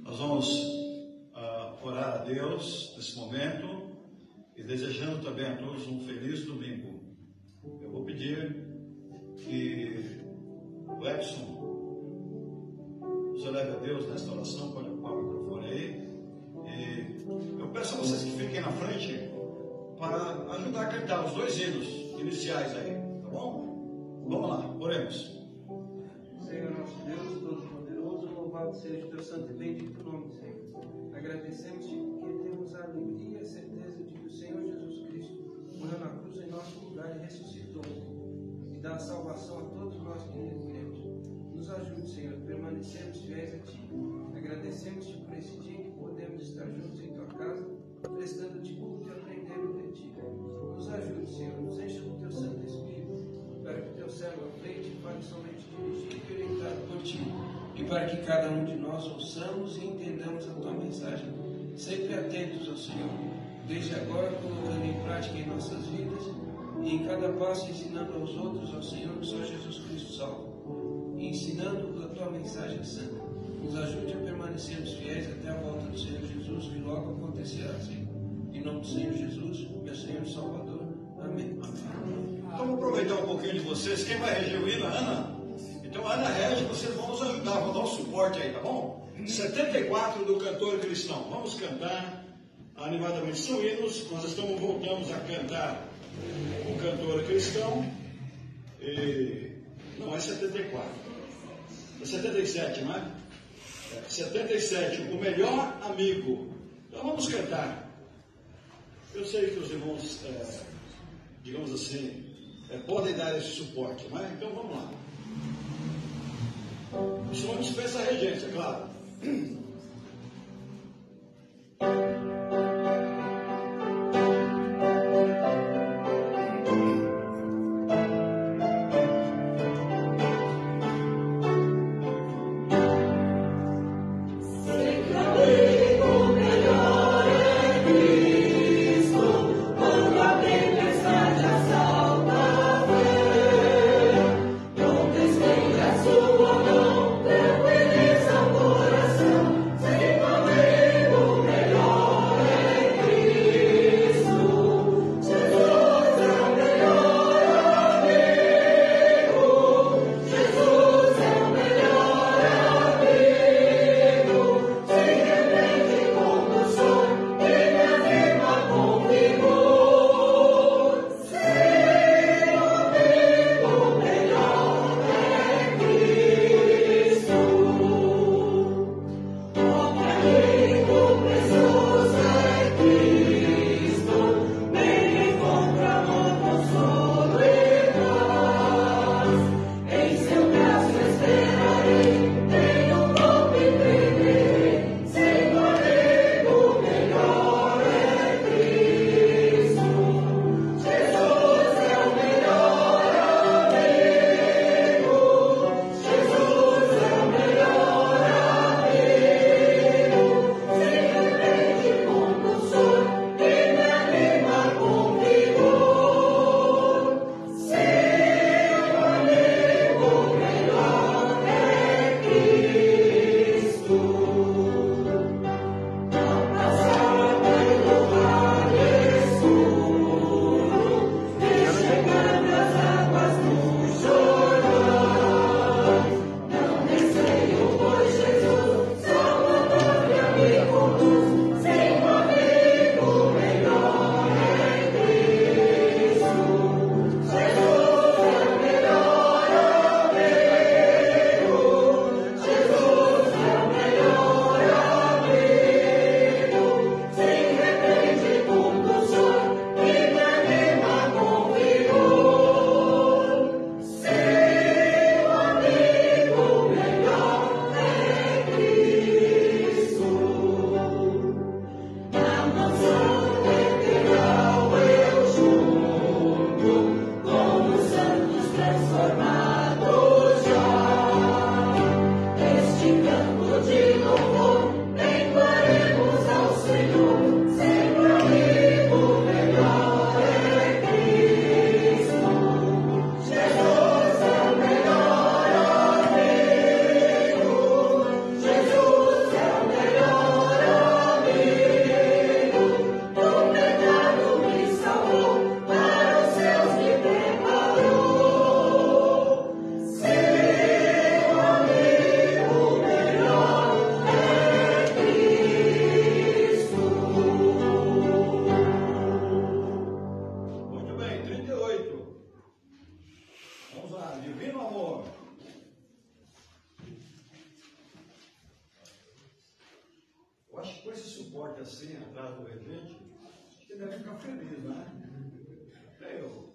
Nós vamos orar a Deus nesse momento e desejando também a todos um feliz domingo. Eu vou pedir que o Edson nos eleve a Deus nesta oração. Pode ocupar o microfone aí. E eu peço a vocês que fiquem na frente para ajudar a cantar os dois hinos iniciais aí, tá bom? Vamos lá, oremos. Senhor nosso Deus, Todo-Poderoso, louvado seja o teu santo e bendito nome, Senhor. Agradecemos-te porque temos a alegria e a certeza de que o Senhor Jesus Cristo morreu na cruz em nosso lugar e ressuscitou, e dá salvação a todos nós que nele cremos. Nos ajude, Senhor, a permanecermos fiéis a Ti. Agradecemos-te por esse dia em que podemos estar juntos em Tua casa, prestando-te culto e aprendendo de Ti. Nos ajude, Senhor, nos encha do Teu Santo Espírito, para que o Teu servo aprende e fale somente dirigido e orientado por Ti, e para que cada um de nós ouçamos e entendamos a Tua mensagem, sempre atentos ao Senhor, desde agora colocando em prática em nossas vidas, e em cada passo ensinando aos outros ao Senhor que só Jesus Cristo salva, e ensinando a Tua mensagem santa. Nos ajude a permanecermos fiéis até a volta do Senhor Jesus, que logo acontecerá, Senhor. Em nome do Senhor Jesus, meu Senhor e Salvador. Amém. Então vamos aproveitar um pouquinho de vocês. Quem vai reger o hino? A Ana? Então a Ana rege, vocês vão nos ajudar, vão dar um suporte aí, tá bom? 74 do Cantor Cristão. Vamos cantar animadamente. São hinos, nós voltamos a cantar o Cantor Cristão. Não, é 74. É 77, não é? 77, o melhor amigo. Então vamos cantar. Eu sei que os irmãos, digamos assim, podem dar esse suporte, não é? Então vamos lá. O senhor dispensa a regência, claro. Sua mão tranquiliza o coração. transporte assim, atrás do regente, acho que deve ficar feliz, né? Eu.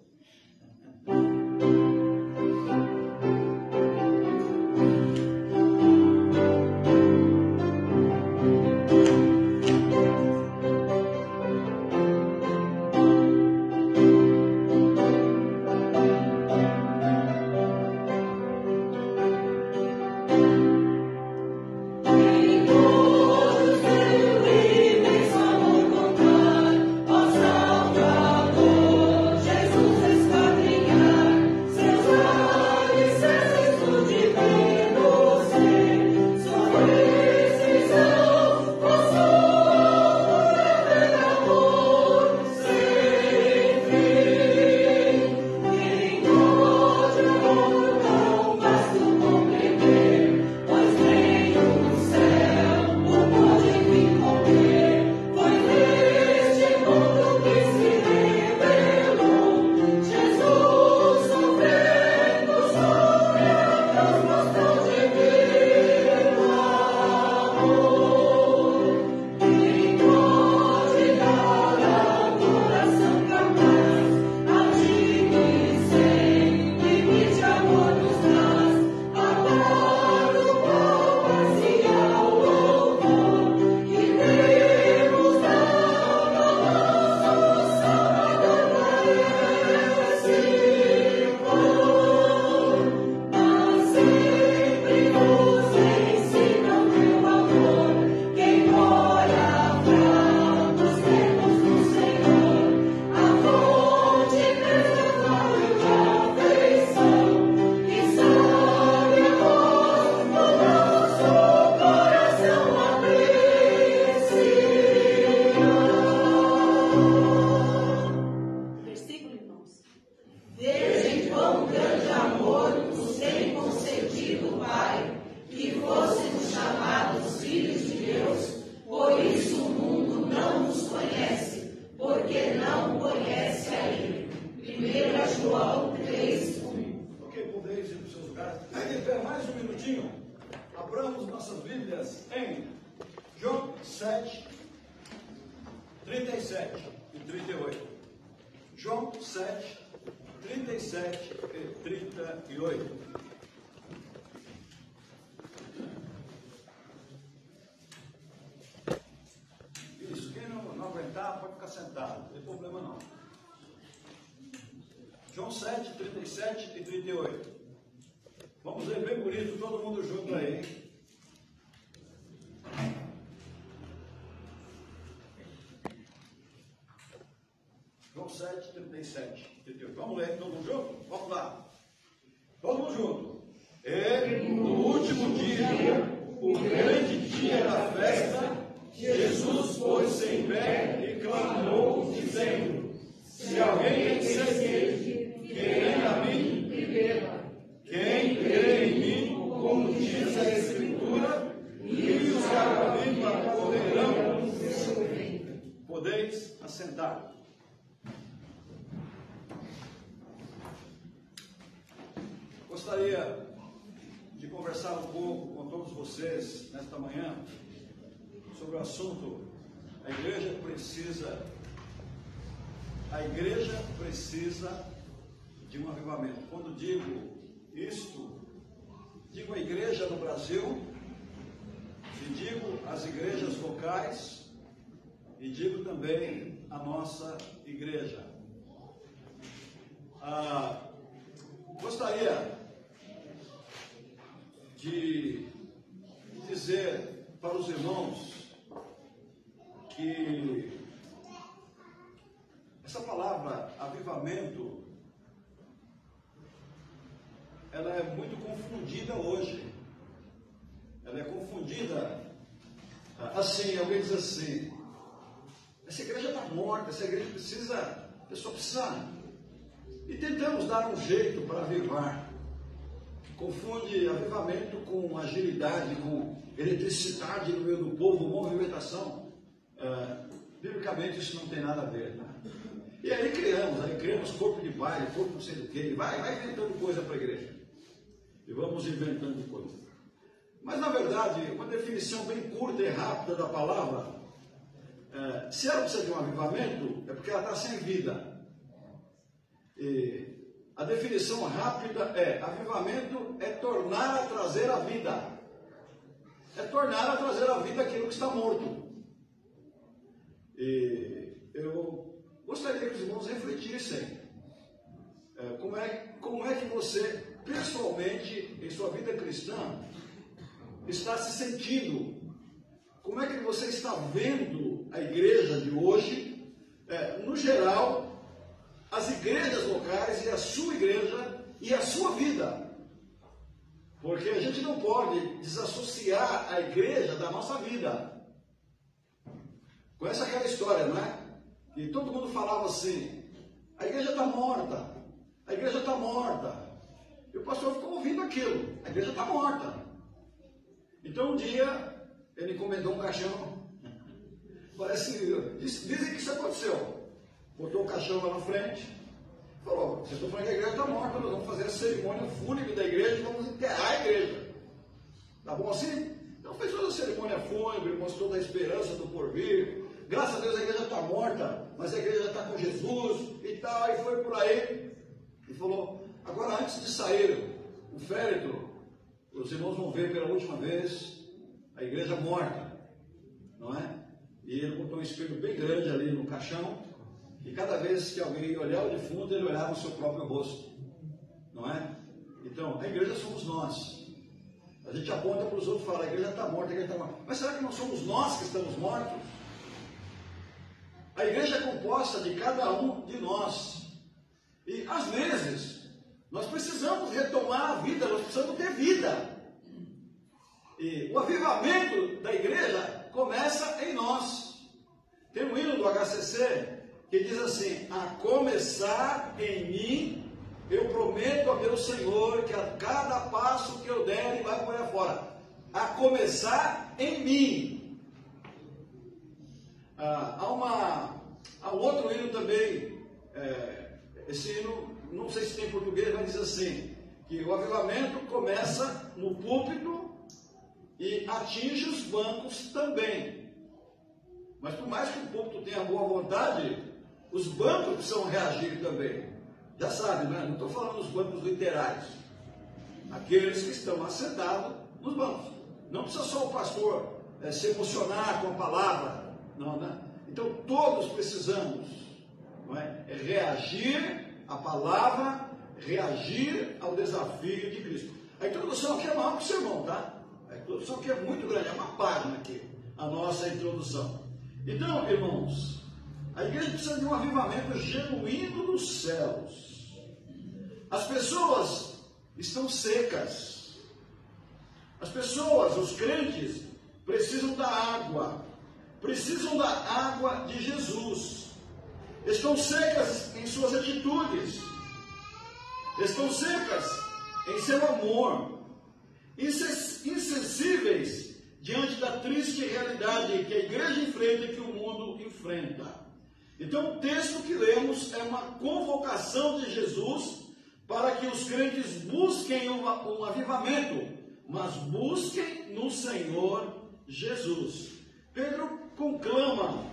Abramos nossas Bíblias em João 7, 37 e 38. João 7, 37 e 38. Isso, quem não aguentar pode ficar sentado, não tem problema não. João 7, 37 e 38. Vamos ler bem bonito, todo mundo junto aí. João 7, 37, 38. Vamos ler todo mundo junto? Vamos lá. Todo mundo junto. E no último dia, o grande dia da festa, Jesus pôs-se em pé e clamou, dizendo: se alguém tem sede, venha a mim e beba. Quem crê em mim, como diz a Escritura, rios de água viva correrão do seu ventre. Podeis assentar. Gostaria de conversar um pouco com todos vocês nesta manhã sobre o assunto: a igreja precisa de um avivamento. Quando digo isto, digo a igreja no Brasil, e digo as igrejas locais, e digo também a nossa igreja. Gostaria de dizer para os irmãos que essa palavra avivamento, ela é muito confundida hoje. Ela é confundida assim, alguém diz assim: essa igreja está morta, essa igreja precisa, a pessoa precisa. E tentamos dar um jeito para avivar. Confunde avivamento com agilidade, com eletricidade no meio do povo, movimentação. Biblicamente isso não tem nada a ver, né? E aí criamos corpo de baile, corpo não sei do que, vai inventando coisa para a igreja. E vamos inventando coisa. Mas na verdade, uma definição bem curta e rápida da palavra se ela precisa de um avivamento, é porque ela está sem vida. E a definição rápida é: avivamento é tornar a trazer a vida. É tornar a trazer a vida aquilo que está morto. E eu gostaria que os irmãos refletissem. Como é que você, pessoalmente, em sua vida cristã, está se sentindo? Como é que você está vendo a igreja de hoje? No geral, as igrejas locais e a sua igreja e a sua vida. Porque a gente não pode desassociar a igreja da nossa vida. Conhece aquela história, não é? E todo mundo falava assim: a igreja está morta, a igreja está morta. E o pastor ficou ouvindo aquilo: a igreja está morta. Então um dia ele encomendou um caixão. Dizem que isso aconteceu. Botou o caixão lá na frente. Falou: vocês estão falando que a igreja está morta, nós vamos fazer a cerimônia fúnebre da igreja e vamos enterrar a igreja. Tá bom assim? Então fez toda a cerimônia fúnebre, mostrou da esperança do porvir. Graças a Deus a igreja está morta, mas a igreja está com Jesus e tal, e foi por aí. E falou: agora, antes de sair o féretro, os irmãos vão ver pela última vez a igreja morta, não é? E ele botou um espelho bem grande ali no caixão. E cada vez que alguém olhava o defunto, ele olhava o seu próprio rosto, não é? Então, a igreja somos nós. A gente aponta para os outros e fala: a igreja está morta, a igreja está morta. Mas será que não somos nós que estamos mortos? A igreja é composta de cada um de nós. E, às vezes, nós precisamos retomar a vida, nós precisamos ter vida. E o avivamento da igreja começa em nós. Tem um hino do HCC que diz assim: a começar em mim, eu prometo a meu Senhor que a cada passo que eu der, Ele vai por aí fora. A começar em mim. Há um outro hino também, esse hino, não sei se tem em português, mas diz assim, que o avivamento começa no púlpito e atinge os bancos também. Mas por mais que o púlpito tenha boa vontade, os bancos precisam reagir também. Já sabe, né? Não estou falando dos bancos literais. Aqueles que estão assentados nos bancos. Não precisa só o pastor se emocionar com a palavra. Não, né? Então todos precisamos, não é? Reagir à palavra, reagir ao desafio de Cristo. A introdução aqui é maior que o sermão, tá? A introdução aqui é muito grande, é uma página aqui, a nossa introdução. Então, irmãos, a igreja precisa de um avivamento genuíno dos céus. As pessoas estão secas. As pessoas, os crentes, precisam da água. Precisam da água de Jesus. Estão secas em suas atitudes. Estão secas em seu amor. Insensíveis diante da triste realidade que a igreja enfrenta e que o mundo enfrenta. Então, o texto que lemos é uma convocação de Jesus para que os crentes busquem um avivamento, mas busquem no Senhor Jesus. Pedro conclama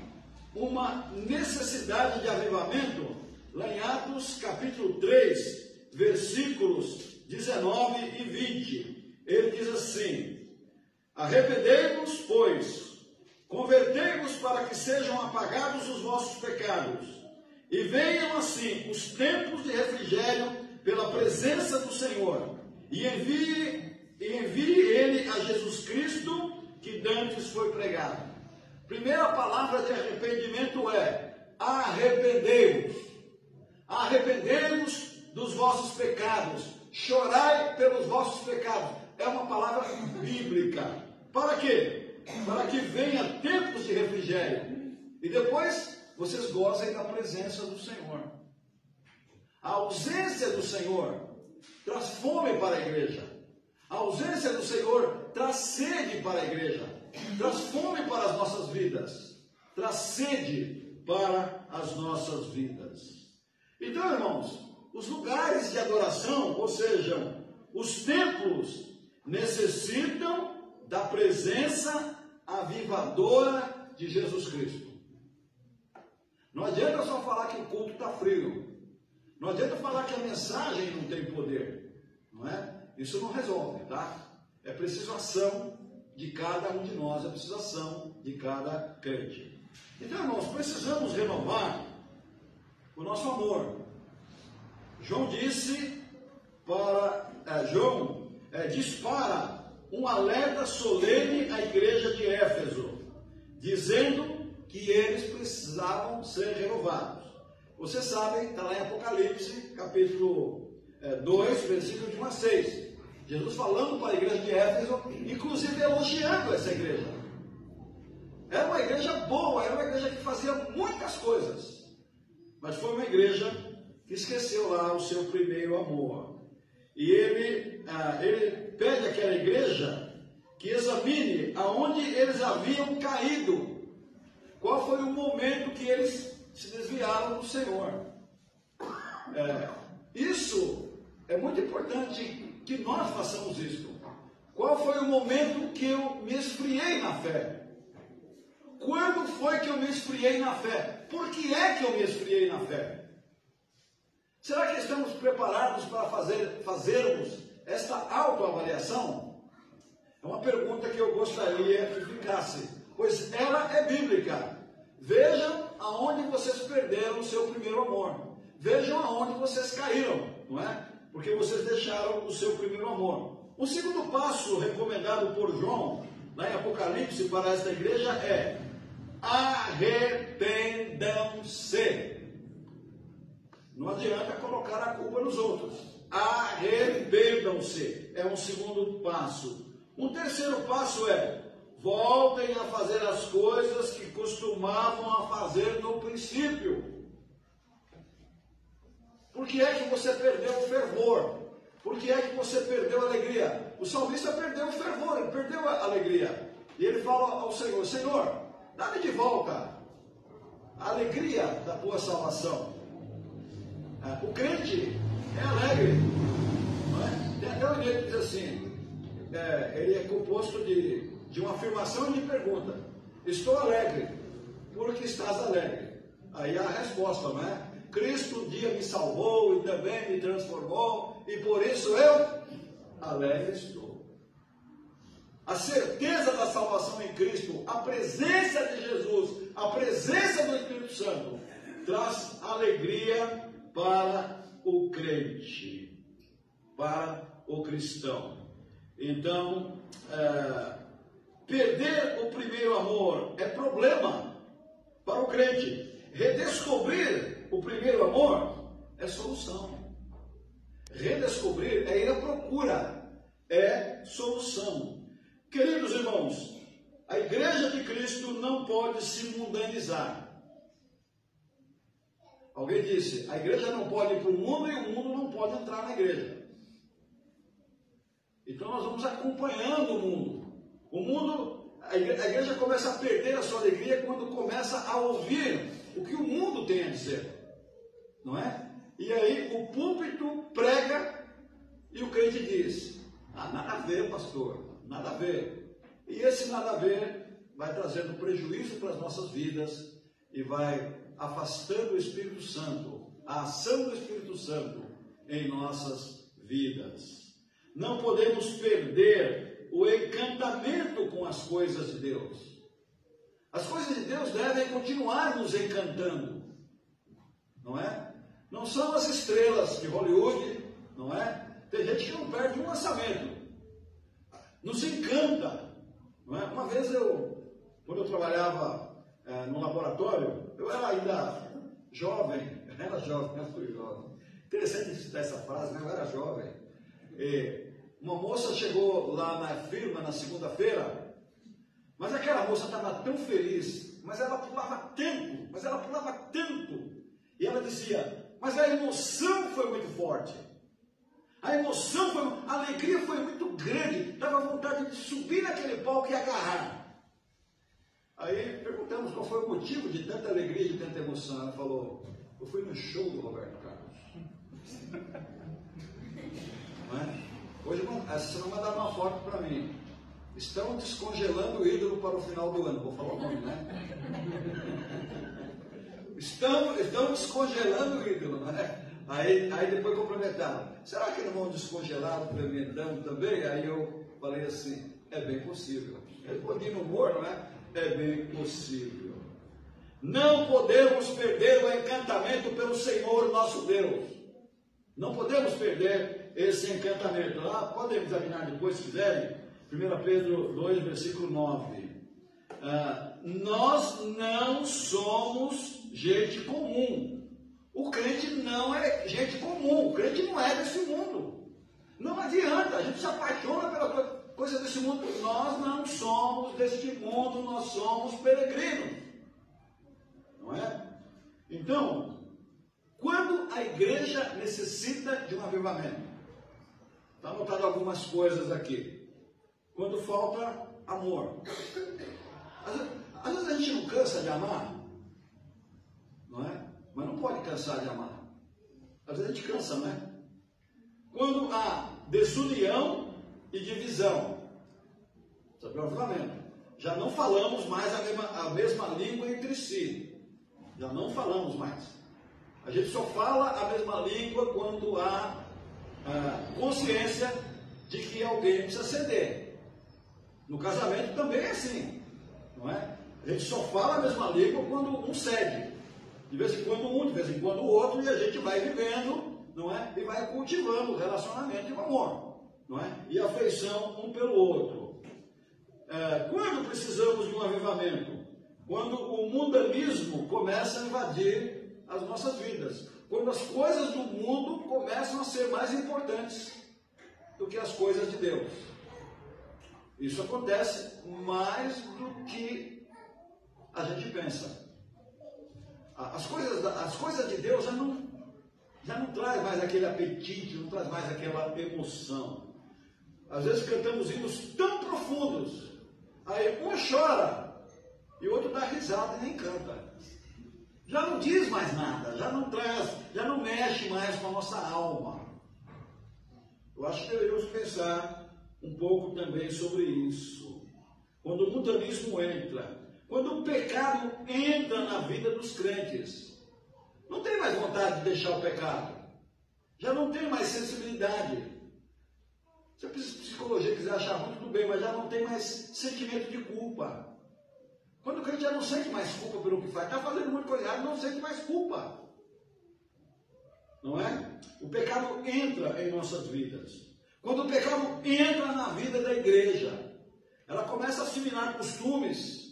uma necessidade de avivamento lá em Atos capítulo 3, versículos 19 e 20. Ele diz assim: arrependei-vos, pois, convertei-vos para que sejam apagados os vossos pecados, e venham assim os tempos de refrigério pela presença do Senhor, e envie ele a Jesus Cristo, que dantes foi pregado. Primeira palavra de arrependimento é: arrependei-vos. Arrependei-vos dos vossos pecados, chorai pelos vossos pecados. É uma palavra bíblica. Para quê? Para que venha tempos de refrigério e depois vocês gozem da presença do Senhor. A ausência do Senhor traz fome para a igreja. A ausência do Senhor traz sede para a igreja. Traz fome para as nossas vidas. Traz sede para as nossas vidas. Então, irmãos, os lugares de adoração, ou seja, os templos, necessitam da presença avivadora de Jesus Cristo. Não adianta só falar que o culto está frio. Não adianta falar que a mensagem não tem poder. Não é? Isso não resolve, tá? É preciso ação de cada um de nós, é preciso ação de cada crente. Então, irmãos, precisamos renovar o nosso amor. João disse dispara um alerta solene à igreja de Éfeso, dizendo que eles precisavam ser renovados. Vocês sabem, está lá em Apocalipse, capítulo 2, versículo de 1 a 6. Jesus falando para a igreja de Éfeso, inclusive elogiando essa igreja. Era uma igreja boa, era uma igreja que fazia muitas coisas, mas foi uma igreja que esqueceu lá o seu primeiro amor. E ele pede àquela igreja que examine aonde eles haviam caído. Qual foi o momento que eles se desviaram do Senhor. Isso é muito importante que nós façamos isso. Qual foi o momento que eu me esfriei na fé? Quando foi que eu me esfriei na fé? Por que é que eu me esfriei na fé? Será que estamos preparados para fazermos esta autoavaliação? É uma pergunta que eu gostaria que ficasse, pois ela é bíblica. Vejam aonde vocês perderam o seu primeiro amor. Vejam aonde vocês caíram, não é? Porque vocês deixaram o seu primeiro amor. O segundo passo recomendado por João, lá em Apocalipse, para esta igreja é: arrependam-se. Não adianta colocar a culpa nos outros. Arrependam-se. É um segundo passo. Um terceiro passo é: voltem a fazer as coisas que costumavam a fazer no princípio. Por que é que você perdeu o fervor? Por que é que você perdeu a alegria? O salmista perdeu o fervor, ele perdeu a alegria. E ele fala ao Senhor: Senhor, dá-me de volta a alegria da tua salvação. O crente é alegre, não é? Tem até um jeito que diz assim, ele é composto de uma afirmação e de pergunta. Estou alegre, porque estás alegre. Aí a resposta, não é? Cristo um dia me salvou e também me transformou, e por isso eu alegre estou. A certeza da salvação em Cristo, a presença de Jesus, a presença do Espírito Santo, traz alegria para o crente, para o cristão. Então, perder o primeiro amor é problema para o crente. Redescobrir o primeiro amor é solução. Redescobrir é ir à procura, é solução. Queridos irmãos, a igreja de Cristo não pode se mundanizar. Alguém disse, a igreja não pode ir para o mundo e o mundo não pode entrar na igreja. Então nós vamos acompanhando o mundo. A igreja começa a perder a sua alegria quando começa a ouvir o que o mundo tem a dizer. Não é? E aí o púlpito prega e o crente diz, nada a ver, pastor, nada a ver. E esse nada a ver vai trazendo prejuízo para as nossas vidas e vai afastando o Espírito Santo, a ação do Espírito Santo em nossas vidas. Não podemos perder o encantamento com as coisas de Deus. As coisas de Deus devem continuar nos encantando, não é? Não são as estrelas de Hollywood, não é? Tem gente que não perde um lançamento, nos encanta, não é? Uma vez quando eu trabalhava no laboratório, eu era ainda jovem, eu fui jovem. Interessante citar essa frase, né? Eu era jovem. Uma moça chegou lá na firma na segunda-feira, mas aquela moça estava tão feliz, mas ela pulava tanto, e ela dizia, mas a emoção foi muito forte, a alegria foi muito grande, dava vontade de subir naquele palco e agarrar. Aí perguntamos qual foi o motivo de tanta alegria, de tanta emoção. Ela falou, eu fui no show do Roberto Carlos. Não é? Hoje, você não mandaram uma foto para mim. Estão descongelando o ídolo para o final do ano. Vou falar o nome, né? Estão descongelando o ídolo, né? Aí depois complementaram. Será que não vão descongelar o tremendão também? Aí eu falei assim, é bem possível. Respondi no humor, não é? É bem possível. Não podemos perder o encantamento pelo Senhor nosso Deus. Não podemos perder esse encantamento. Lá, podem examinar depois, se quiserem. 1 Pedro 2, versículo 9. Nós não somos gente comum. O crente não é gente comum. O crente não é desse mundo. Não adianta. A gente se apaixona pela coisa desse mundo. Nós não somos deste mundo. Nós somos peregrinos. Não é? Então, quando a igreja necessita de um avivamento, está anotado algumas coisas aqui. Quando falta amor. Às vezes a gente não cansa de amar, não é? Mas não pode cansar de amar. Às vezes a gente cansa, não é? Quando há desunião e divisão, sabe o avivamento? Já não falamos mais a mesma língua entre si. Já não falamos mais. A gente só fala a mesma língua quando há consciência de que alguém precisa ceder. No casamento também é assim, não é? A gente só fala a mesma língua quando um cede. De vez em quando um, de vez em quando o outro, e a gente vai vivendo, não é? E vai cultivando o relacionamento e o amor, não é? E a afeição um pelo outro. Quando precisamos de um avivamento? Quando o mundanismo começa a invadir as nossas vidas. Quando as coisas do mundo começam a ser mais importantes do que as coisas de Deus. Isso acontece mais do que a gente pensa. As coisas de Deus já não traz mais aquele apetite, não traz mais aquela emoção. Às vezes cantamos hinos tão profundos, aí um chora e o outro dá risada e nem canta. Já não diz mais nada, já não mexe mais com a nossa alma. Eu acho que deveríamos pensar um pouco também sobre isso. Quando o mundanismo entra, quando o pecado entra na vida dos crentes, não tem mais vontade de deixar o pecado, já não tem mais sensibilidade. Se a psicologia quiser achar ruim, tudo bem, mas já não tem mais sentimento de culpa. Quando o crente já não sente mais culpa pelo que faz, está fazendo muita coisa errada, não sente mais culpa. Não é? O pecado entra em nossas vidas. Quando o pecado entra na vida da igreja, ela começa a assimilar costumes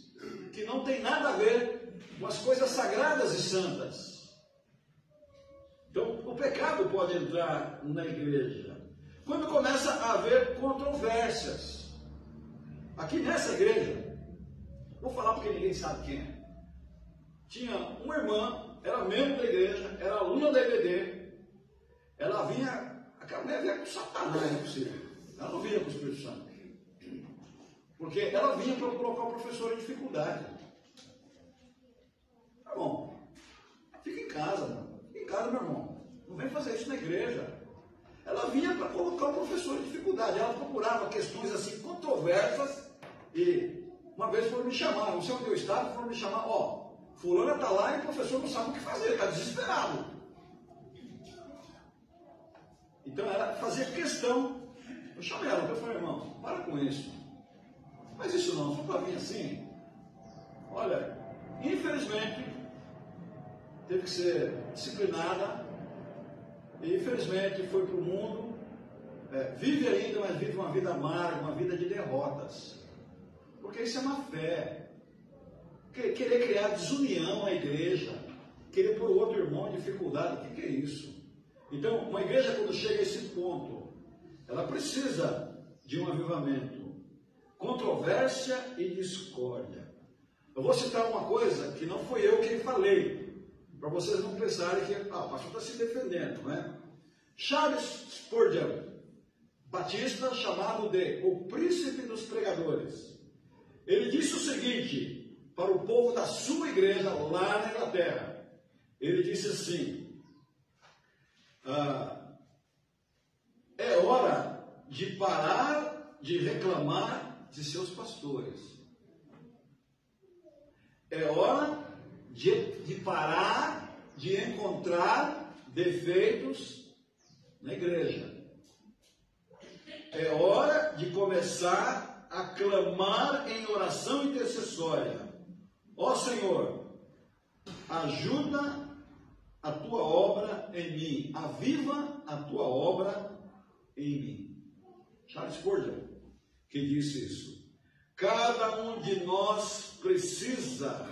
que não tem nada a ver com as coisas sagradas e santas. Então, o pecado pode entrar na igreja. Quando começa a haver controvérsias. Aqui nessa igreja, vou falar porque ninguém sabe quem é. Tinha uma irmã, era membro da igreja, era aluna da EBD. Ela vinha, aquela mulher vinha com Satanás, não é possível. Ela não vinha com o Espírito Santo. Porque ela vinha para colocar o professor em dificuldade. Tá bom, fica em casa, mano. Fica em casa, meu irmão. Não vem fazer isso na igreja. Ela vinha para colocar o professor em dificuldade. Ela procurava questões assim controversas e uma vez foram me chamar, não sei onde eu estava, foram me chamar, fulana está lá e o professor não sabe o que fazer, está desesperado. Então ela fazia questão. Eu chamei ela, eu falei, irmão, para com isso. Mas isso não, só para vir assim. Olha, infelizmente, teve que ser disciplinada, e infelizmente foi para o mundo, vive ainda, mas vive uma vida amarga, uma vida de derrotas. Porque isso é uma fé. Querer criar desunião na igreja, querer pôr o outro irmão em dificuldade, o que é isso? Então, uma igreja quando chega a esse ponto, ela precisa de um avivamento. Controvérsia e discórdia. Eu vou citar uma coisa que não foi eu quem falei, para vocês não pensarem que o pastor está se defendendo, não é? Charles Spurgeon, batista, chamado de o príncipe dos pregadores. Ele disse o seguinte para o povo da sua igreja lá na Inglaterra. Ele disse assim: é hora de parar de reclamar de seus pastores. É hora de parar de encontrar defeitos na igreja. É hora de começar a clamar em oração intercessória. Ó Senhor, ajuda a tua obra em mim, aviva a tua obra em mim. Charles Spurgeon, que disse isso. Cada um de nós precisa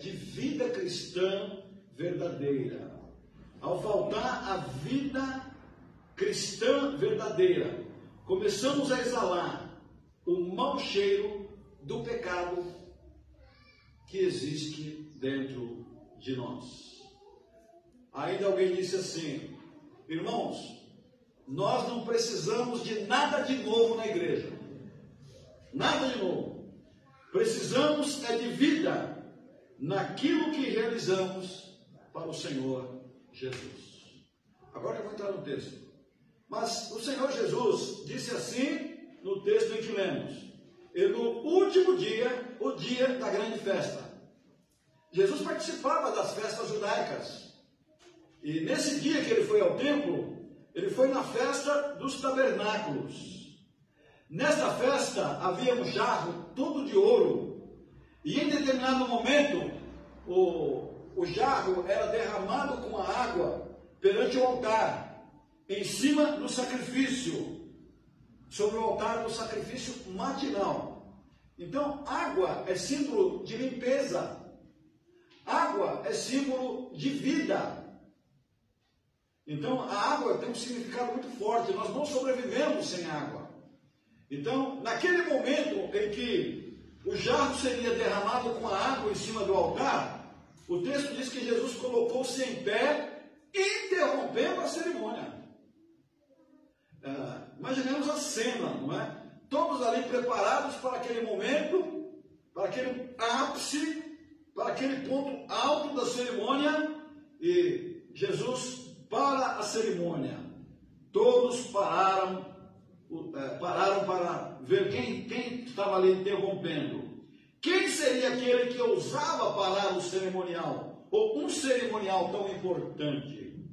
de vida cristã verdadeira. Ao faltar a vida cristã verdadeira, começamos a exalar o mau cheiro do pecado que existe dentro de nós. Ainda alguém disse assim: irmãos, nós não precisamos de nada de novo na igreja. Nada de novo. Precisamos de vida naquilo que realizamos para o Senhor Jesus. Agora eu vou entrar no texto. Mas o Senhor Jesus disse assim no texto em que lemos: e no último dia, o dia da grande festa. Jesus participava das festas judaicas. E nesse dia que ele foi ao templo, ele foi na festa dos tabernáculos. Nesta festa havia um jarro todo de ouro. E em determinado momento, o jarro era derramado com a água perante o altar, em cima do sacrifício, sobre o altar do sacrifício matinal. Então, água é símbolo de limpeza. Água é símbolo de vida. Então, a água tem um significado muito forte. Nós não sobrevivemos sem água. Então, naquele momento em que o jarro seria derramado com a água em cima do altar, o texto diz que Jesus colocou-se em pé, interrompendo a cerimônia. Imaginemos a cena, não é? Todos ali preparados para aquele momento, para aquele ápice, para aquele ponto alto da cerimônia, e Jesus para a cerimônia. Todos pararam para ver quem estava ali interrompendo. Quem seria aquele que ousava parar o cerimonial, ou um cerimonial tão importante?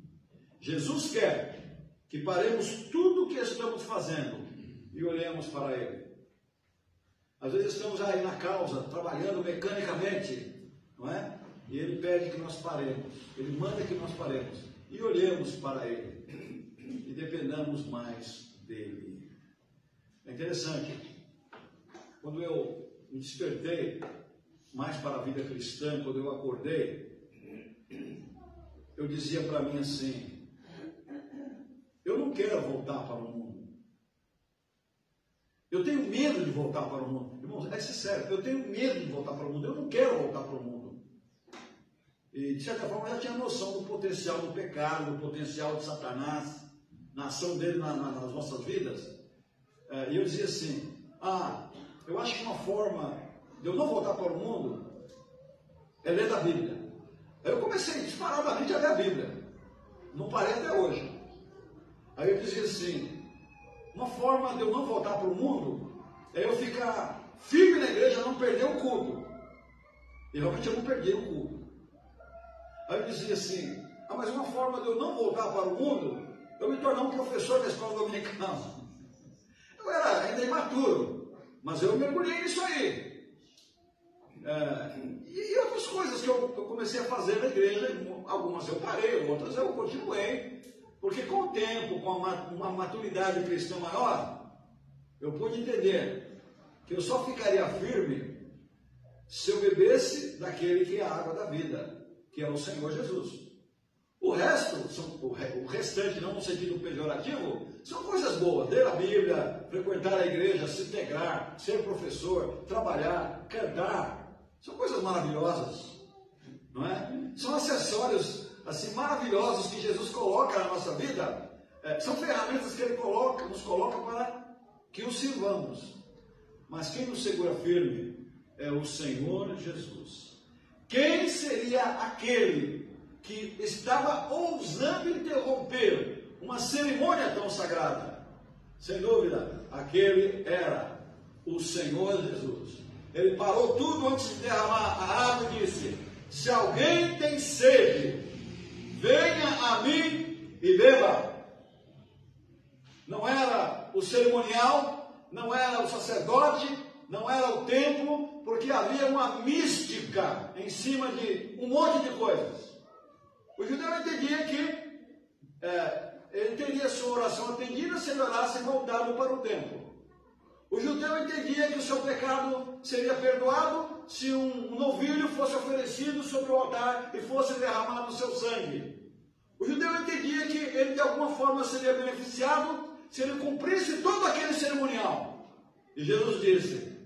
Jesus quer que paremos tudo o que estamos fazendo e olhemos para Ele. Às vezes estamos aí na causa, trabalhando mecanicamente, não é? E Ele pede que nós paremos, Ele manda que nós paremos e olhemos para Ele e dependamos mais dEle. É interessante, quando eu me despertei mais para a vida cristã, quando eu acordei, eu dizia para mim assim: eu não quero voltar para o mundo. Eu tenho medo de voltar para o mundo. Irmãos, é sério, eu tenho medo de voltar para o mundo. Eu não quero voltar para o mundo. E, de certa forma, eu já tinha noção do potencial do pecado, do potencial de Satanás, na ação dele nas nossas vidas. E eu dizia assim: eu acho que uma forma de eu não voltar para o mundo é ler a Bíblia. Aí eu comecei disparadamente a ler a Bíblia. Não parei até hoje. Aí eu dizia assim: uma forma de eu não voltar para o mundo é eu ficar firme na igreja, não perder o culto. E realmente eu não perdi o culto. Aí eu dizia assim: mas uma forma de eu não voltar para o mundo é eu me tornar um professor da escola dominical. Eu era ainda imaturo, mas eu mergulhei nisso aí. E outras coisas que eu comecei a fazer na igreja, algumas eu parei, outras eu continuei. Porque com o tempo, com uma maturidade cristã maior, eu pude entender que eu só ficaria firme se eu bebesse daquele que é a água da vida, que é o Senhor Jesus. O resto, o restante, não no sentido pejorativo, são coisas boas. Ler a Bíblia, frequentar a igreja, se integrar, ser professor, trabalhar, cantar. São coisas maravilhosas, não é? São acessórios assim maravilhosos que Jesus coloca na nossa vida. São ferramentas que Ele nos coloca para que o sirvamos. Mas quem nos segura firme é o Senhor Jesus. Quem seria aquele que estava ousando interromper uma cerimônia tão sagrada? Sem dúvida, aquele era o Senhor Jesus. Ele parou tudo antes de derramar a água e disse: Se alguém tem sede, venha a mim e beba. Não era o cerimonial, não era o sacerdote, não era o templo, porque havia uma mística em cima de um monte de coisas. O judeu entendia que ele teria sua oração atendida se ele orasse voltado para o templo. O judeu entendia que o seu pecado seria perdoado se um novilho fosse oferecido sobre o altar e fosse derramado o seu sangue. O judeu entendia que ele de alguma forma seria beneficiado se ele cumprisse todo aquele cerimonial. E Jesus disse: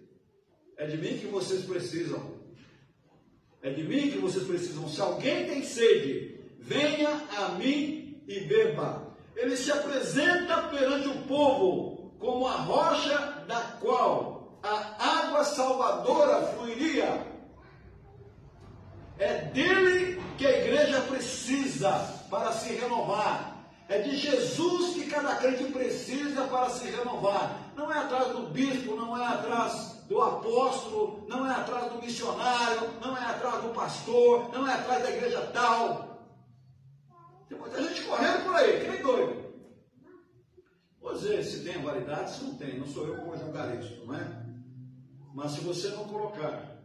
é de mim que vocês precisam. É de mim que vocês precisam. Se alguém tem sede, venha a mim e beba. Ele se apresenta perante o povo como a rocha da qual a água salvadora fluiria. É dele que a igreja precisa para se renovar. É de Jesus que cada crente precisa para se renovar. Não é atrás do bispo, não é atrás do apóstolo, não é atrás do missionário, não é atrás do pastor, não é atrás da igreja tal. Tem muita gente correndo por aí, que nem doido. Vou dizer, se tem validade, se não tem, não sou eu que vou julgar isso, não é? Mas se você não colocar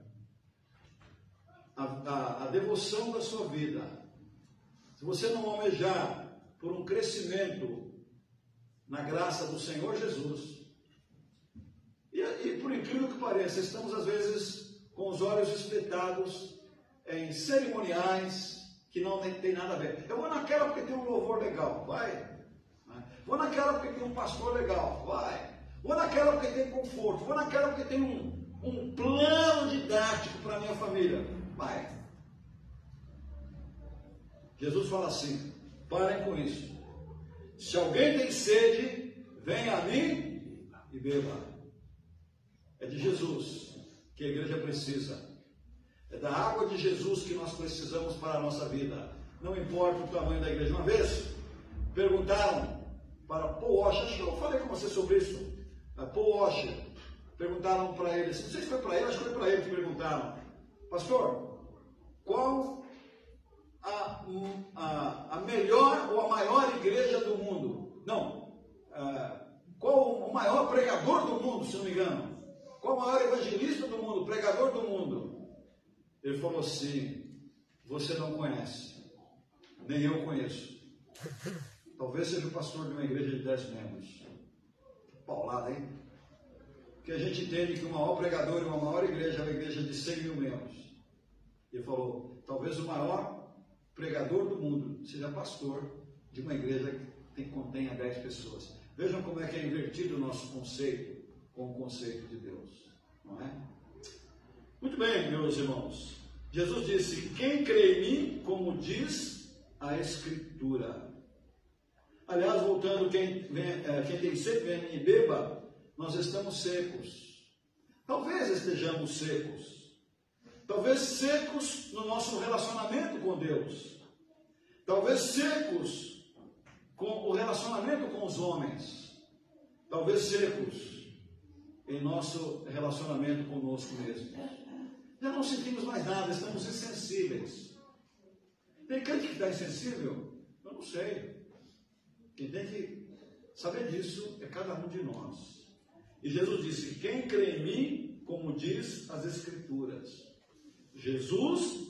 a devoção da sua vida, se você não almejar por um crescimento na graça do Senhor Jesus, e por incrível que pareça, estamos às vezes com os olhos espetados em cerimoniais que não tem nada a ver. Eu vou naquela porque tem um louvor legal, vai. Vou naquela porque tem um pastor legal, vai. Vou naquela porque tem conforto, vou naquela porque tem um plano didático para a minha família, vai. Jesus fala assim: parem com isso. Se alguém tem sede, venha a mim e beba. É de Jesus que a igreja precisa. É da água de Jesus que nós precisamos para a nossa vida. Não importa o tamanho da igreja. Uma vez perguntaram para Paul Washer, acho que eu falei com você sobre isso. Paul Washer, perguntaram para ele, não sei se foi para ele, acho que foi para ele que perguntaram: pastor, qual a melhor ou a maior igreja do mundo? Não, qual o maior pregador do mundo, se não me engano? Qual o maior evangelista do mundo, pregador do mundo? Ele falou assim: você não conhece, nem eu conheço. Talvez seja o pastor de uma igreja de 10 membros. Paulada, hein? Porque a gente entende que o maior pregador e uma maior igreja é uma igreja de 100 mil membros. Ele falou: talvez o maior pregador do mundo seja pastor de uma igreja que contenha 10 pessoas. Vejam como é que é invertido o nosso conceito com o conceito de Deus, não é? Muito bem, meus irmãos. Jesus disse: quem crê em mim, como diz a Escritura. Aliás, voltando, quem tem sede, vem e beba, nós estamos secos. Talvez estejamos secos. Talvez secos no nosso relacionamento com Deus. Talvez secos com o relacionamento com os homens. Talvez secos em nosso relacionamento conosco mesmo. Já não sentimos mais nada, estamos insensíveis. Tem crente que está insensível? Eu não sei. Quem tem que saber disso é cada um de nós. E Jesus disse: quem crê em mim, como diz as Escrituras. Jesus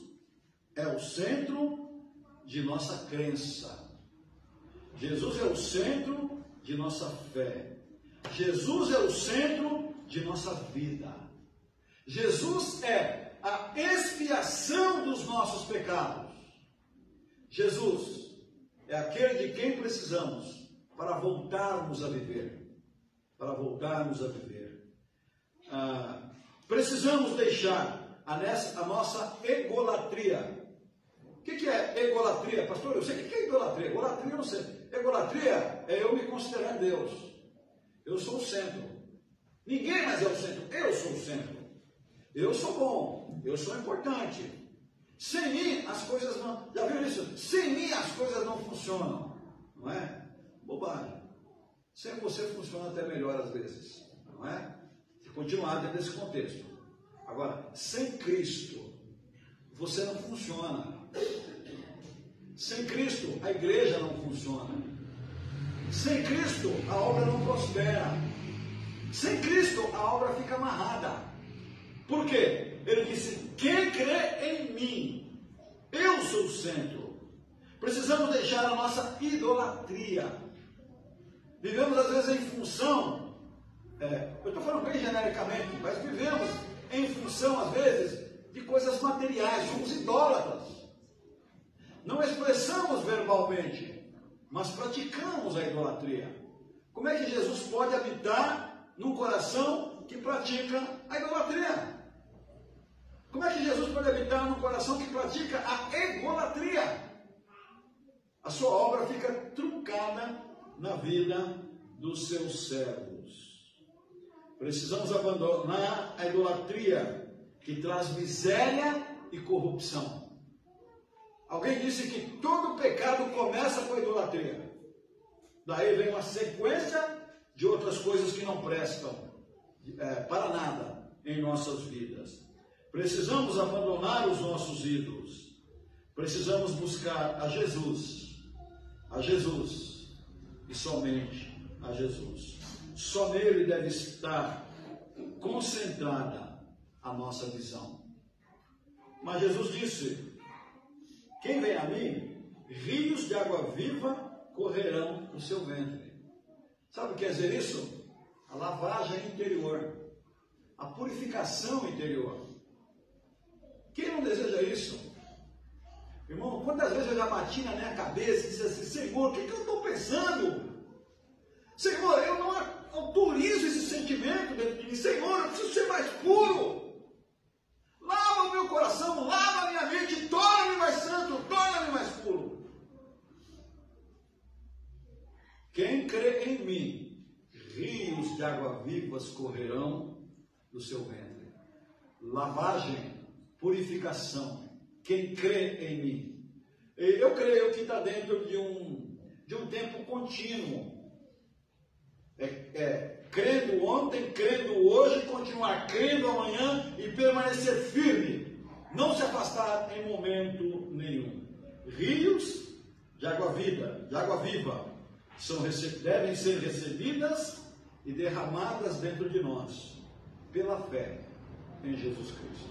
é o centro de nossa crença. Jesus é o centro de nossa fé. Jesus é o centro de nossa vida. Jesus é a expiação dos nossos pecados. Jesus é aquele de quem precisamos para voltarmos a viver. Para voltarmos a viver. Precisamos deixar a nossa egolatria. O que é egolatria? Pastor, eu sei o que é idolatria. Egolatria eu não sei. Egolatria é eu me considerar Deus. Eu sou o centro. Ninguém mais é o centro. Eu sou o centro. Eu sou bom. Eu sou importante. Sem mim as coisas não... Já viram isso? Sem mim as coisas não funcionam. Não é? Bobagem. Sem você funciona até melhor às vezes. Não é? Se continuar dentro desse contexto. Agora, sem Cristo, você não funciona. Sem Cristo, a igreja não funciona. Sem Cristo, a obra não prospera. Sem Cristo, a obra fica amarrada. Por quê? Ele disse: quem crê em mim, eu sou o centro. Precisamos deixar a nossa idolatria. Vivemos às vezes em função, eu estou falando bem genericamente, mas vivemos em função às vezes de coisas materiais, somos idólatras. Não expressamos verbalmente, mas praticamos a idolatria. Como é que Jesus pode habitar num coração que pratica a idolatria? Como é que Jesus pode habitar num coração que pratica a egolatria? A sua obra fica truncada na vida dos seus servos. Precisamos abandonar a idolatria que traz miséria e corrupção. Alguém disse que todo pecado começa com a idolatria. Daí vem uma sequência de outras coisas que não prestam para nada em nossas vidas. Precisamos abandonar os nossos ídolos. Precisamos buscar a Jesus e somente a Jesus. Só nele deve estar concentrada a nossa visão. Mas Jesus disse: quem vem a mim, rios de água viva correrão no seu ventre. Sabe o que quer dizer isso? A lavagem interior, a purificação interior. Quem não deseja isso? Irmão, quantas vezes eu já bati na minha cabeça e disse assim: Senhor, o que eu estou pensando? Senhor, eu não autorizo esse sentimento dentro de mim. Senhor, eu preciso ser mais puro. Lava o meu coração, lava a minha mente, torna-me mais santo, torna-me mais puro. Quem crê em mim, rios de água vivas correrão do seu ventre. Lavagem, purificação. Quem crê em mim. Eu creio que está dentro de um tempo contínuo. Crendo ontem, crendo hoje, continuar crendo amanhã e permanecer firme. Não se afastar em momento nenhum. Rios de água viva, devem ser recebidas e derramadas dentro de nós, pela fé em Jesus Cristo.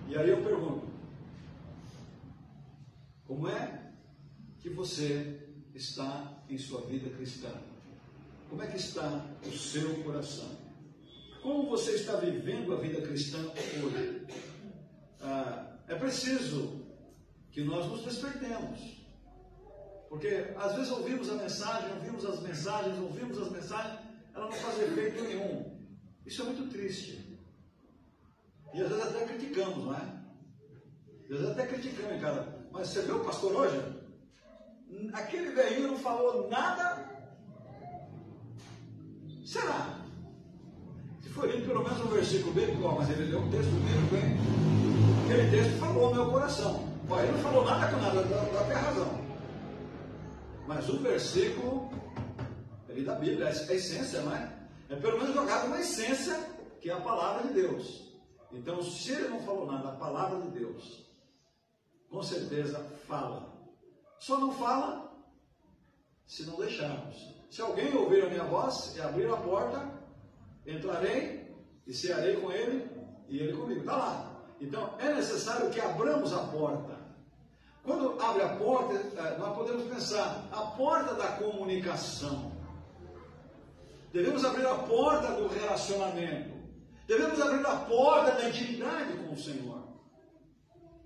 E aí eu pergunto: como é que você está em sua vida cristã? Como é que está o seu coração? Como você está vivendo a vida cristã hoje? É preciso que nós nos despertemos. Porque às vezes ouvimos as mensagens, ela não faz efeito nenhum. Isso é muito triste. E às vezes até criticamos, não é? Às vezes até criticamos, cara. Mas você viu o pastor hoje? Aquele velhinho não falou nada. Será? Se for lido pelo menos um versículo bem igual, mas ele leu um texto mesmo bem. Aquele texto falou no meu coração. Ele não falou nada com nada, dá até razão. Mas o versículo, ele da Bíblia, é a essência, não é? É pelo menos jogado uma essência, que é a palavra de Deus. Então, se ele não falou nada, a palavra de Deus, com certeza fala. Só não fala se não deixarmos. Se alguém ouvir a minha voz e abrir a porta, entrarei e cearei com ele e ele comigo. Está lá. Então, é necessário que abramos a porta. Quando abre a porta, nós podemos pensar, a porta da comunicação. Devemos abrir a porta do relacionamento. Devemos abrir a porta da intimidade com o Senhor.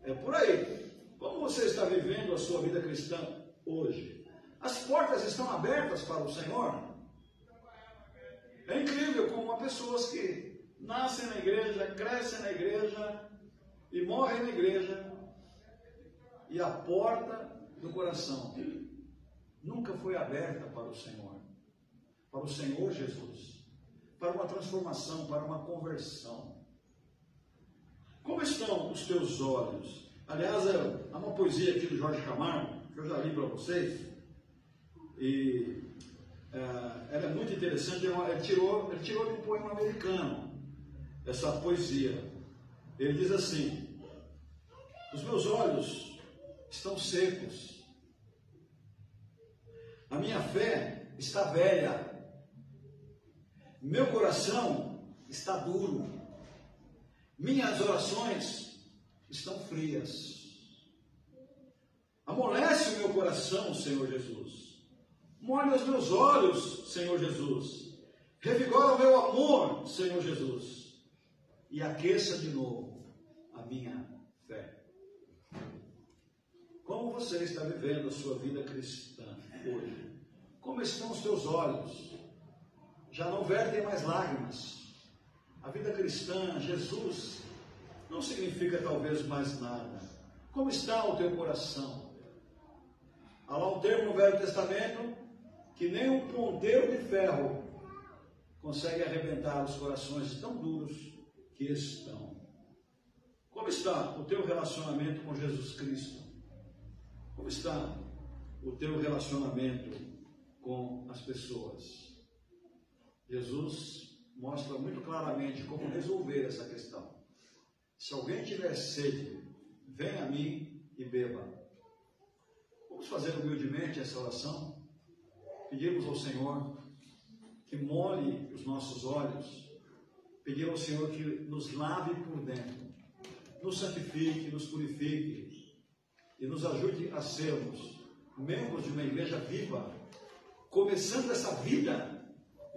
É por aí. Como você está vivendo a sua vida cristã hoje? As portas estão abertas para o Senhor? É incrível como há pessoas que nascem na igreja, crescem na igreja e morrem na igreja, e a porta do coração nunca foi aberta para o Senhor Jesus, para uma transformação, para uma conversão. Como estão os teus olhos? Aliás, há uma poesia aqui do Jorge Camargo, que eu já li para vocês, e ela é muito interessante. Ele tirou de um poema americano essa poesia. Ele diz assim: Os meus olhos estão secos. A minha fé está velha. Meu coração está duro. Minhas orações estão frias. Amolece o meu coração, Senhor Jesus. Molhe os meus olhos, Senhor Jesus. Revigora o meu amor, Senhor Jesus. E aqueça de novo a minha fé. Como você está vivendo a sua vida cristã hoje? Como estão os teus olhos? Já não vertem mais lágrimas. A vida cristã, Jesus, não significa talvez mais nada. Como está o teu coração? Há lá um termo no Velho Testamento que nem um ponteiro de ferro consegue arrebentar os corações tão duros que estão. Como está o teu relacionamento com Jesus Cristo? Como está o teu relacionamento com as pessoas? Jesus mostra muito claramente como resolver essa questão. Se alguém tiver sede, venha a mim e beba. Vamos fazer humildemente essa oração? Pedimos ao Senhor que molhe os nossos olhos. Pedimos ao Senhor que nos lave por dentro, nos santifique, nos purifique e nos ajude a sermos membros de uma igreja viva, começando essa vida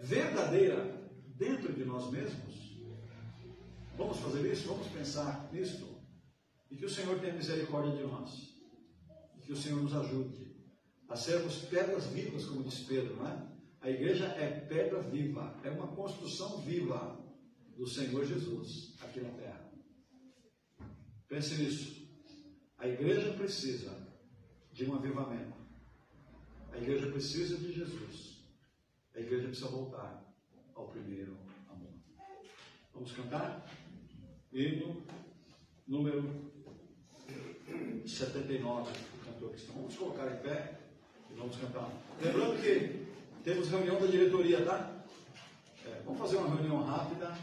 verdadeira dentro de nós mesmos. Vamos fazer isso? Vamos pensar nisto? E que o Senhor tenha misericórdia de nós. E que o Senhor nos ajude a sermos pedras vivas, como diz Pedro, não é? A igreja é pedra viva, é uma construção viva do Senhor Jesus aqui na terra. Pense nisso. A igreja precisa de um avivamento. A igreja precisa de Jesus. A igreja precisa voltar ao primeiro amor. Vamos cantar? Hino número 79, o cantor cristão. Vamos colocar em pé e vamos cantar. Lembrando que temos reunião da diretoria, tá? Vamos fazer uma reunião rápida.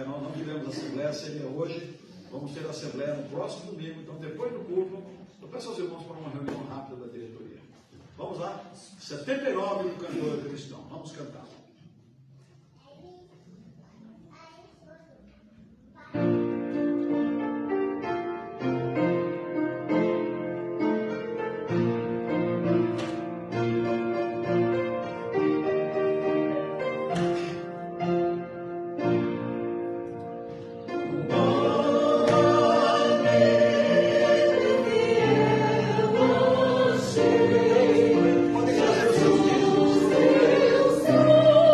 Nós não tivemos assembleia, seria hoje. Vamos ter assembleia no próximo domingo. Então, depois do culto, eu peço aos irmãos para uma reunião rápida da diretoria. Vamos lá? 79 do cantor cristão. Vamos cantar. Oh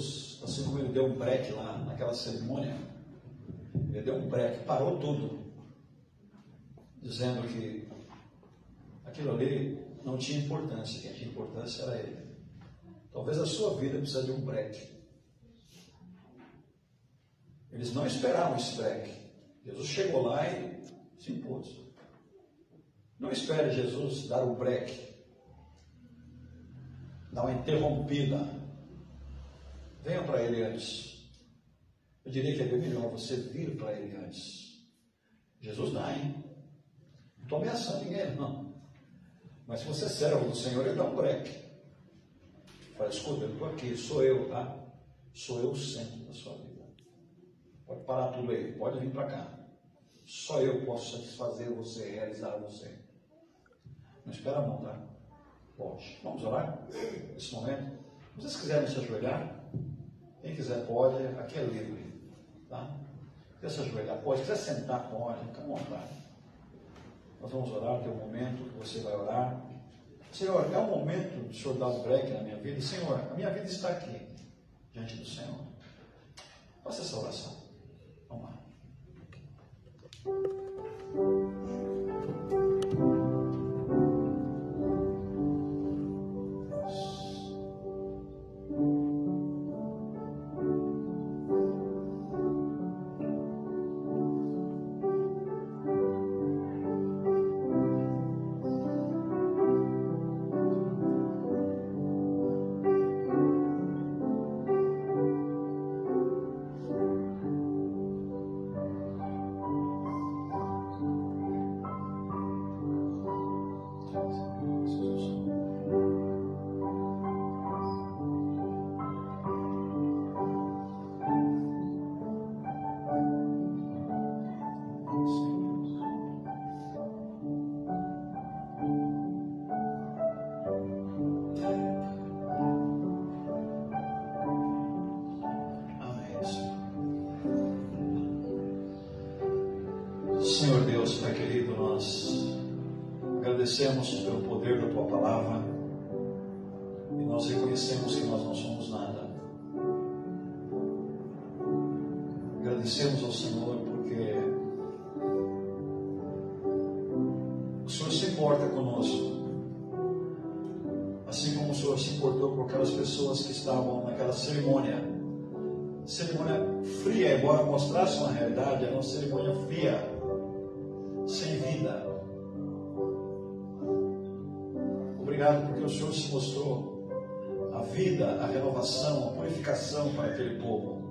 Jesus, assim como ele deu um break lá naquela cerimônia, ele deu um break, parou tudo, dizendo que aquilo ali não tinha importância, quem tinha importância era ele. Talvez a sua vida precise de um break. Eles não esperavam esse break. Jesus chegou lá e se impôs. Não espere Jesus dar o break, dar uma interrompida. Venha para ele antes. Eu diria que é bem melhor você vir para ele antes. Jesus dá, hein? Não estou ameaçando ninguém, não. Mas se você é servo do Senhor, ele dá um break. Fala, escuta, eu estou aqui, sou eu, tá? Sou eu o centro da sua vida. Pode parar tudo aí, pode vir para cá. Só eu posso satisfazer você, realizar você. Não espera não, tá? Pode. Vamos orar nesse momento? Se vocês quiserem se ajoelhar, quem quiser pode, aqui é livre, tá? Quer se ajoelhar, pode. Quiser sentar, pode, fica à vontade. Nós vamos orar, tem um momento que você vai orar. Senhor, é o momento do Senhor dar um break na minha vida. Senhor, a minha vida está aqui, diante do Senhor. Faça essa oração. Vamos lá. Senhor Deus, Pai querido, nós agradecemos pelo poder da Tua Palavra e nós reconhecemos que nós não somos nada. Agradecemos ao Senhor porque o Senhor se importa conosco, assim como o Senhor se importou com aquelas pessoas que estavam naquela cerimônia fria, embora mostrasse uma realidade, era uma cerimônia fria, sem vida. Obrigado porque o Senhor se mostrou a vida, a renovação, a purificação para aquele povo.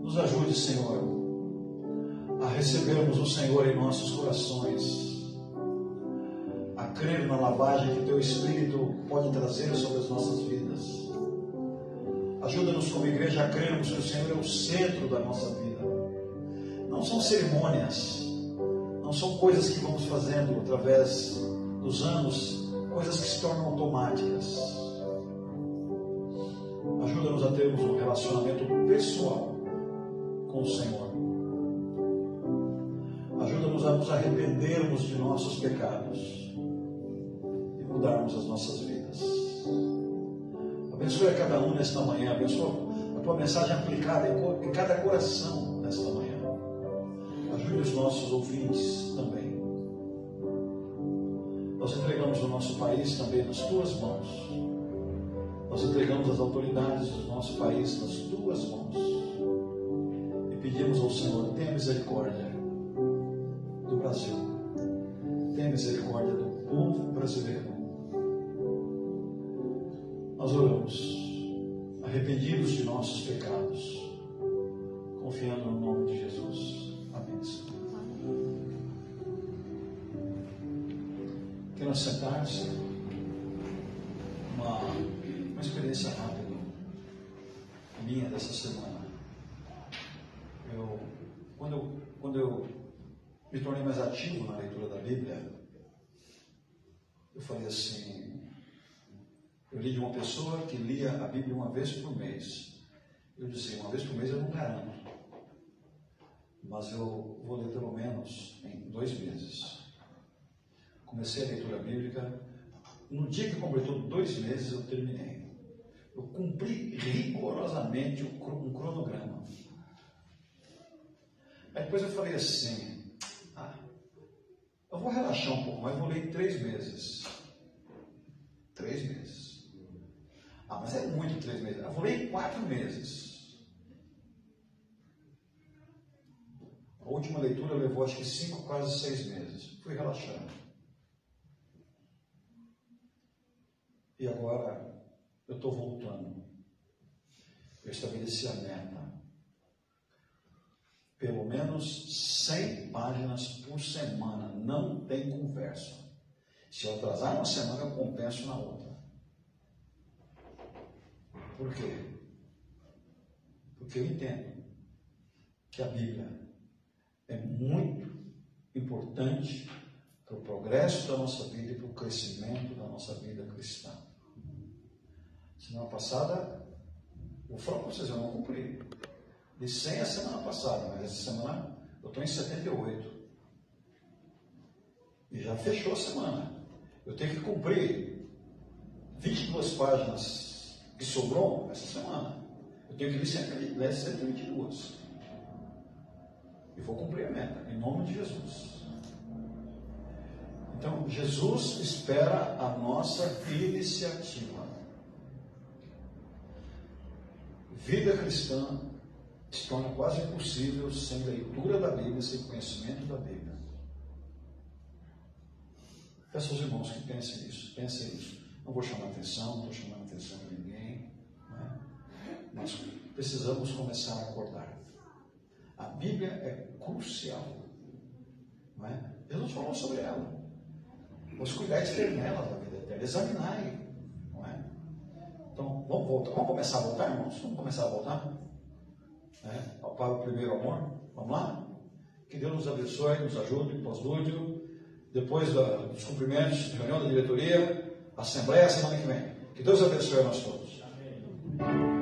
Nos ajude, Senhor, a recebermos o Senhor em nossos corações, a crer na lavagem que Teu Espírito pode trazer sobre as nossas vidas. Ajuda-nos como igreja a crermos que o Senhor é o centro da nossa vida. Não são cerimônias, não são coisas que vamos fazendo através dos anos, coisas que se tornam automáticas. Ajuda-nos a termos um relacionamento pessoal com o Senhor. Ajuda-nos a nos arrependermos de nossos pecados e mudarmos as nossas vidas. Abençoe a cada um nesta manhã, abençoe a Tua mensagem aplicada em cada coração nesta manhã. Ajude os nossos ouvintes também. Nós entregamos o nosso país também nas Tuas mãos. Nós entregamos as autoridades do nosso país nas Tuas mãos. E pedimos ao Senhor, tenha misericórdia do Brasil. Tenha misericórdia do povo brasileiro. Nós oramos, arrependidos de nossos pecados, confiando no nome de Jesus. Amém. Quero sentar-se. Uma experiência rápida minha dessa semana. Quando eu me tornei mais ativo na leitura da Bíblia, eu falei assim, eu li de uma pessoa que lia a Bíblia uma vez por mês. Eu disse, uma vez por mês eu não garanto, mas eu vou ler pelo menos em 2 meses. Comecei a leitura bíblica, no dia que completou 2 meses eu terminei. mente um cronograma. Aí depois eu falei assim, eu vou relaxar um pouco mais, vou ler em 3 meses. 3 meses. Mas é muito 3 meses. Eu vou ler em 4 meses. A última leitura levou acho que 5, quase 6 meses. Fui relaxando. E agora eu estou voltando. Eu estabeleci a meta. Pelo menos 100 páginas por semana. Não tem conversa. Se eu atrasar uma semana, eu compenso na outra. Por quê? Porque eu entendo que a Bíblia é muito importante para o progresso da nossa vida e para o crescimento da nossa vida cristã. Semana passada, vou falar para vocês, eu não cumpri. De 100 a semana passada, mas essa semana eu estou em 78. E já fechou a semana. Eu tenho que cumprir 22 páginas que sobrou essa semana. Eu tenho que ler 122. E vou cumprir a meta, em nome de Jesus. Então, Jesus espera a nossa iniciativa. Vida cristã se torna quase impossível sem leitura da Bíblia, sem conhecimento da Bíblia. Peço aos irmãos que pensem isso. Não vou chamar atenção, não estou chamando atenção de ninguém, né? Mas precisamos começar a acordar. A Bíblia é crucial, não é? Jesus falou sobre ela. Vamos cuidar de ter nela da vida eterna, examinar, não é? Então, vamos voltar. Vamos começar a voltar, irmãos? Vamos começar a voltar? Para o primeiro amor? Vamos lá? Que Deus nos abençoe, nos ajude, pós-lúdio, depois dos cumprimentos, reunião da diretoria, assembleia semana que vem. Que Deus abençoe a nós todos. Amém.